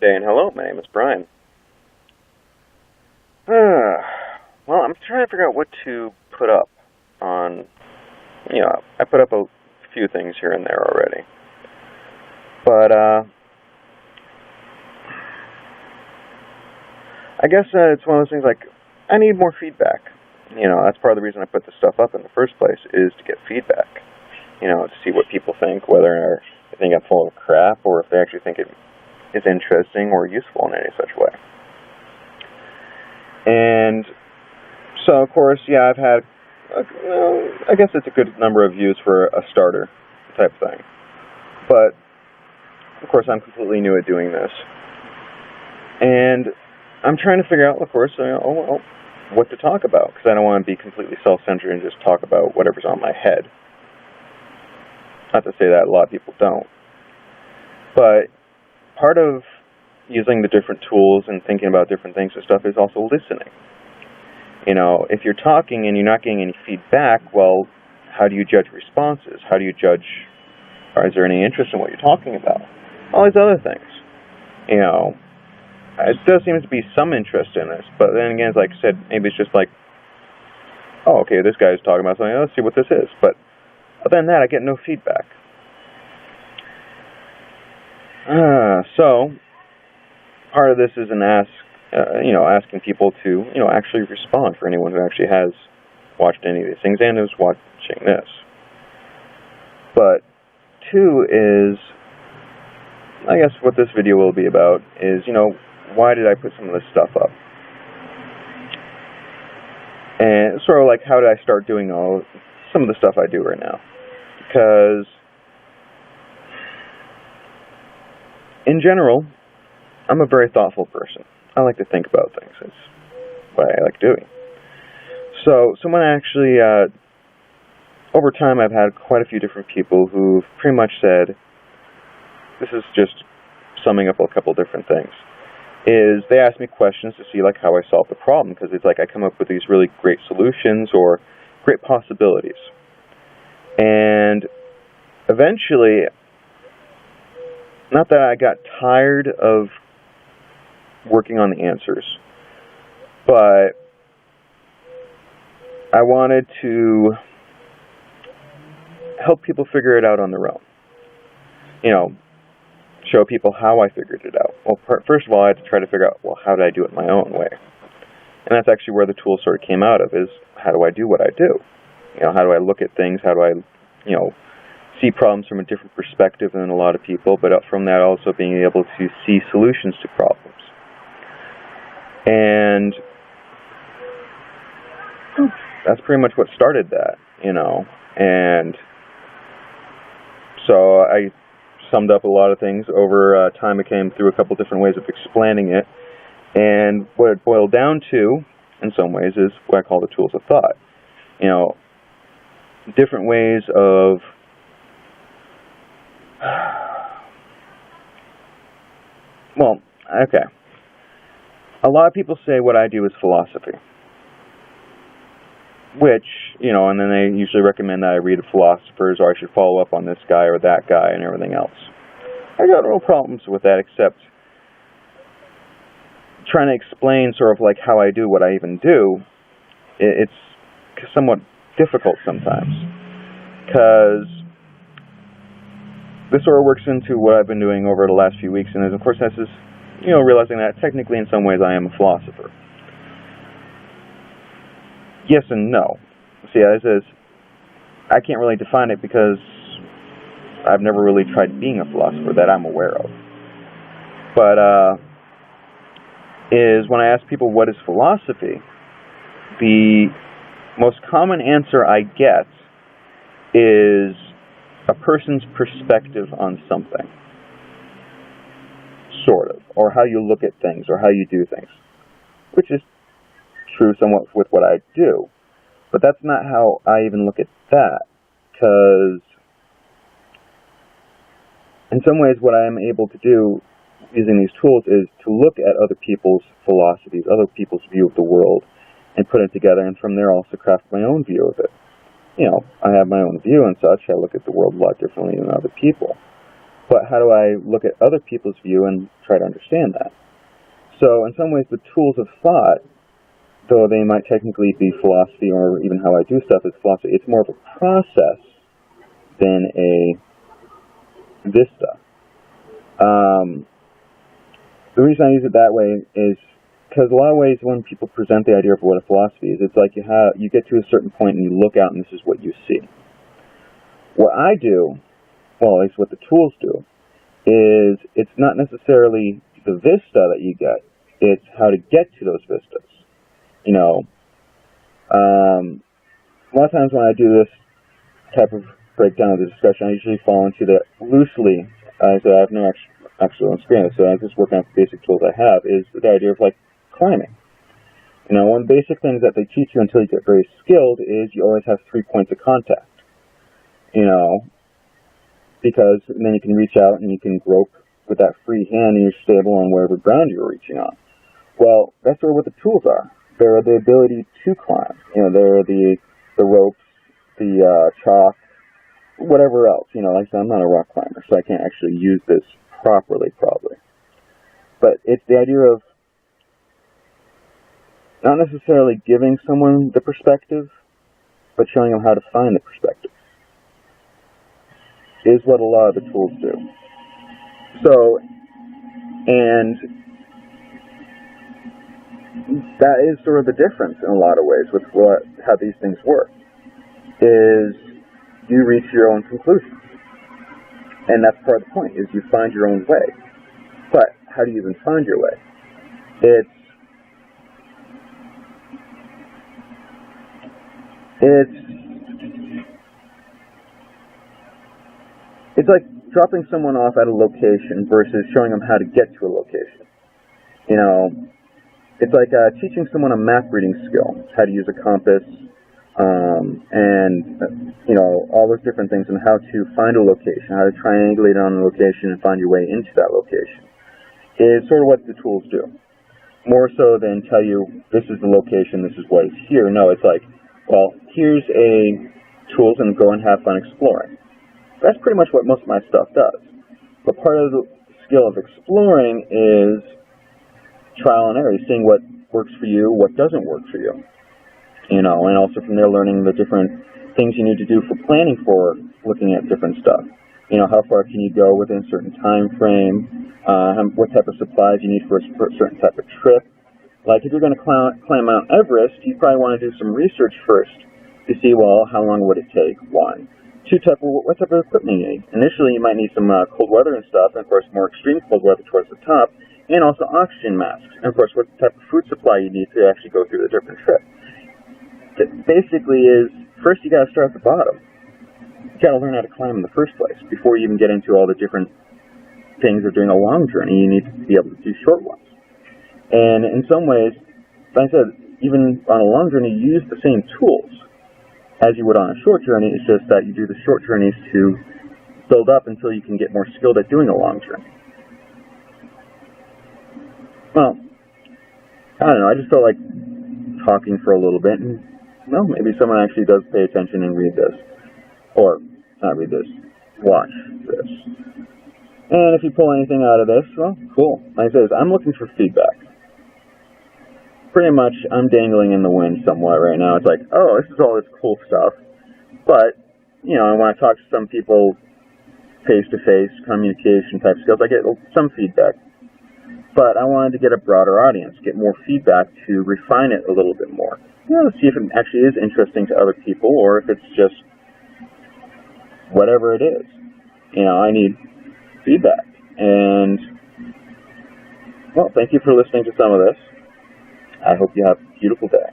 day, and hello, my name is Brian. Well, I'm trying to figure out what to put up on, I put up a few things here and there already. But, I guess it's one of those things like, I need more feedback. That's part of the reason I put this stuff up in the first place, is to get feedback. To see what people think, whether they think I'm full of crap, or if they actually think it is interesting or useful in any such way. And so, of course, yeah, I've had, I guess it's a good number of views for a starter type thing. But, of course, I'm completely new at doing this. And I'm trying to figure out, of course, what to talk about, because I don't want to be completely self-centered and just talk about whatever's on my head. Not to say that a lot of people don't. But part of using the different tools and thinking about different things and stuff is also listening. If you're talking and you're not getting any feedback, well, how do you judge responses? How do you judge, or is there any interest in what you're talking about? All these other things. It does seem to be some interest in this, but then again, like I said, maybe it's just like, oh, okay, this guy's talking about something, let's see what this is. But other than that, I get no feedback. So, part of this is asking people to, actually respond, for anyone who actually has watched any of these things and is watching this. But two is, I guess what this video will be about is, why did I put some of this stuff up? And sort of like, how did I start doing some of the stuff I do right now? Because in general, I'm a very thoughtful person. I like to think about things. It's what I like doing. So someone actually, over time I've had quite a few different people who've pretty much said, this is just summing up a couple different things, is they ask me questions to see like how I solve the problem, because it's like I come up with these really great solutions or great possibilities. And eventually, not that I got tired of working on the answers, but I wanted to help people figure it out on their own. Show people how I figured it out. Well, first of all, I had to try to figure out, well, how did I do it my own way? And that's actually where the tool sort of came out of, is how do I do what I do? How do I look at things? How do I, see problems from a different perspective than a lot of people, but from that also being able to see solutions to problems. And that's pretty much what started that, And so I summed up a lot of things over time. I came through a couple different ways of explaining it. And what it boiled down to, in some ways, is what I call the tools of thought. Different ways of well, okay. A lot of people say what I do is philosophy. Which, and then they usually recommend that I read philosophers, or I should follow up on this guy or that guy and everything else. I got no problems with that, except trying to explain sort of like how I do what I even do. It's somewhat difficult sometimes, because this sort of works into what I've been doing over the last few weeks, and of course this is, realizing that technically in some ways I am a philosopher. Yes and no. See, I can't really define it because I've never really tried being a philosopher that I'm aware of. But, is when I ask people what is philosophy, the most common answer I get is a person's perspective on something. Sort of. Or how you look at things, or how you do things. Which is true somewhat with what I do. But that's not how I even look at that. Because in some ways what I am able to do using these tools is to look at other people's philosophies, other people's view of the world, and put it together, and from there also craft my own view of it. I have my own view and such. I look at the world a lot differently than other people. But how do I look at other people's view and try to understand that? So in some ways, the tools of thought, though they might technically be philosophy, or even how I do stuff is philosophy, it's more of a process than a vista. The reason I use it that way is because a lot of ways when people present the idea of what a philosophy is, it's like you get to a certain point and you look out and this is what you see. What I do, well, at least what the tools do, is it's not necessarily the vista that you get, it's how to get to those vistas. You know, a lot of times when I do this type of breakdown of the discussion, I usually fall into the loosely, I have no actual experience, so I'm just working on the basic tools I have, is the idea of like climbing. You know, one of the basic things that they teach you until you get very skilled is you always have 3 points of contact. You know, because then you can reach out and you can grope with that free hand and you're stable on wherever ground you're reaching on. Well, that's sort of what the tools are. They're the ability to climb. You know, they're the ropes, the chalk, whatever else. You know, like I said, I'm not a rock climber, so I can't actually use this properly, probably. But it's the idea of not necessarily giving someone the perspective, but showing them how to find the perspective, is what a lot of the tools do. So, and that is sort of the difference in a lot of ways with how these things work, is you reach your own conclusions. And that's part of the point, is you find your own way. But how do you even find your way? It's like dropping someone off at a location versus showing them how to get to a location. You know, it's like teaching someone a map reading skill, how to use a compass, and, you know, all those different things, and how to find a location, how to triangulate on a location and find your way into that location, is sort of what the tools do. More so than tell you, this is the location, this is what is here. No, it's like, well, here's a tools and go and have fun exploring. That's pretty much what most of my stuff does. But part of the skill of exploring is trial and error, seeing what works for you, what doesn't work for you. You know, and also from there learning the different things you need to do for planning for looking at different stuff. You know, how far can you go within a certain time frame, what type of supplies you need for a certain type of trip. Like if you're going to climb Mount Everest, you probably want to do some research first to see, well, how long would it take? 1. 2, what type of equipment you need. Initially, you might need some cold weather and stuff, and of course, more extreme cold weather towards the top, and also oxygen masks, and of course, what type of food supply you need to actually go through the different trip. It basically is, first you got to start at the bottom. You got to learn how to climb in the first place before you even get into all the different things of doing a long journey. You need to be able to do short ones. And in some ways, like I said, even on a long journey, you use the same tools as you would on a short journey. It's just that you do the short journeys to build up until you can get more skilled at doing a long journey. Well, I don't know, I just felt like talking for a little bit, and well, maybe someone actually does pay attention and read this. Or, not read this, watch this. And if you pull anything out of this, well, cool. Like I said, I'm looking for feedback. Pretty much, I'm dangling in the wind somewhat right now. It's like, oh, this is all this cool stuff. But, you know, I want to talk to some people face-to-face, communication type skills. I get some feedback. But I wanted to get a broader audience, get more feedback to refine it a little bit more. You know, see if it actually is interesting to other people, or if it's just whatever it is. You know, I need feedback. And, well, thank you for listening to some of this. I hope you have a beautiful day.